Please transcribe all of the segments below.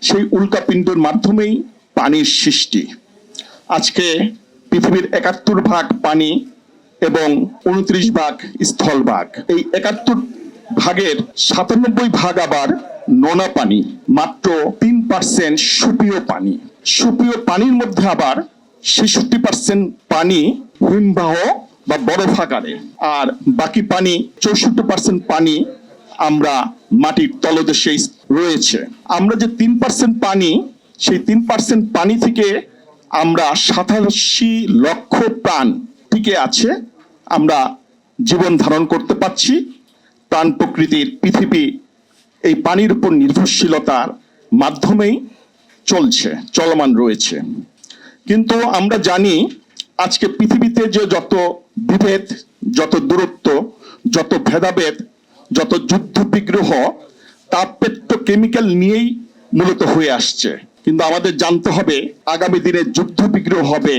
সেই উল্কাপিণ্ডের মাধ্যমেই পানির সৃষ্টি। আজকে পৃথিবীর ৭১ ভাগ পানি এবং ২৯ ভাগ স্থলভাগ। এই ৭১ ভাগের ৯৭ ভাগ আবার নোনা পানি, মাত্র ৩% সুপেয় পানি। সুপেয় পানির মধ্যে আবার ৬৬% পানি হিমবাহ বা বরফ আকারে, আর বাকি পানি ৬৪% পানি আমরা মাটির তলদেশে রয়েছে। আমরা যে ৩% পানি, সেই ৩% পানি থেকে আমরা ৮৭ লক্ষ প্রাণ টিকে আছে, আমরা জীবন ধারণ করতে পারছি। প্রাণ প্রকৃতির পৃথিবী এই পানির উপর নির্ভরশীলতার মাধ্যমেই চলমান রয়েছে। কিন্তু আমরা জানি আজকে পৃথিবীতে যে যত বিভেদ, যত দূরত্ব, যত ভেদাভেদ, যত যুদ্ধ বিগ্রহ, তা পেট্রোকেমিক্যাল নিয়েই মূলত হয়ে আসছে। কিন্তু আমাদের জানতে হবে আগামী দিনে যুদ্ধ বিগ্রহ হবে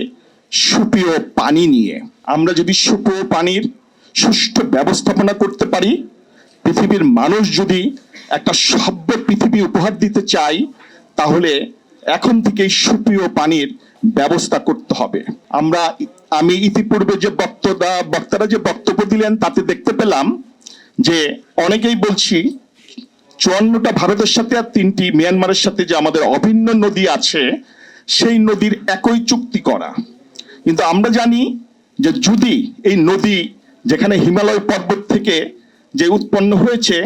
সুপেয় পানি নিয়ে। আমরা যদি সুপেয় পানির সুষ্ঠু ব্যবস্থাপনা করতে পারি, পৃথিবীর মানুষ যদি একটা সভ্য পৃথিবী উপহার দিতে চাই, তাহলে এখন থেকেই সুপেয় পানির ব্যবস্থা করতে হবে। আমি ইতিপূর্বে যে বক্তারা যে বক্তব্য দিলেন, তাতে দেখতে পেলাম যে অনেকেই বলছি ৫৪টা ভারতের সাথে আর ৩টি মিয়ানমারের সাথে যে আমাদের অভিন্ন নদী আছে, সেই নদীর একই চুক্তি করা। কিন্তু আমরা জানি যে যদি এই নদী, যেখানে হিমালয় পর্বত থেকে যে উৎপন্ন হয়েছে,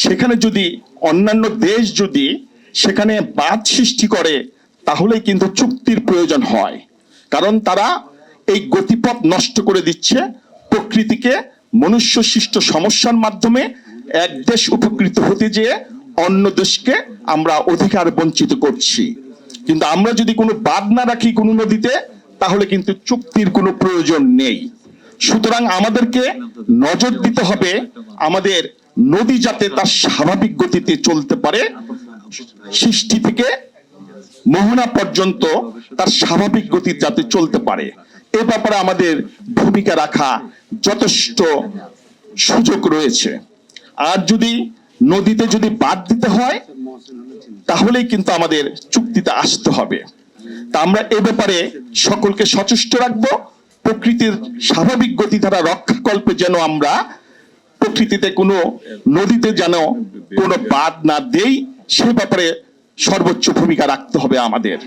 সেখানে যদি অন্যান্য দেশ যদি সেখানে বাঁধ সৃষ্টি করে, তাহলেই কিন্তু চুক্তির প্রয়োজন হয়। কারণ তারা এই গতিপথ নষ্ট করে দিচ্ছে প্রকৃতিকে। মনুষ্য সৃষ্ট সমস্যার মাধ্যমে এক দেশ উপকৃত হতে যেয়ে অন্য দেশকে আমরা অধিকার বঞ্চিত করছি। কিন্তু আমরা যদি কোনো বাঁধ না রাখি কোনো নদীতে, তাহলে কিন্তু চুক্তির কোনো প্রয়োজন নেই। সুতরাং আমাদেরকে নজর দিতে হবে আমাদের নদী যাতে তার স্বাভাবিক গতিতে চলতে পারে, সৃষ্টি থেকে মোহনা পর্যন্ত তার স্বাভাবিক গতি যাতে চলতে পারে, এ ব্যাপারে আমাদের ভূমিকা রাখা যথেষ্ট সুযোগ রয়েছে। আর যদি নদীতে যদি বাদ দিতে হয়, তাহলেই কিন্তু আমাদের চুক্তিতে আসতে হবে। তা আমরা এ ব্যাপারে সকলকে সচেষ্ট রাখবো। প্রকৃতির স্বাভাবিক গতিধারা রক্ষাকল্পে যেন আমরা প্রকৃতিতে কোনো নদীতে যেন কোনো বাদ না দেই, সে ব্যাপারে সর্বোচ্চ ভূমিকা রাখতে হবে আমাদের।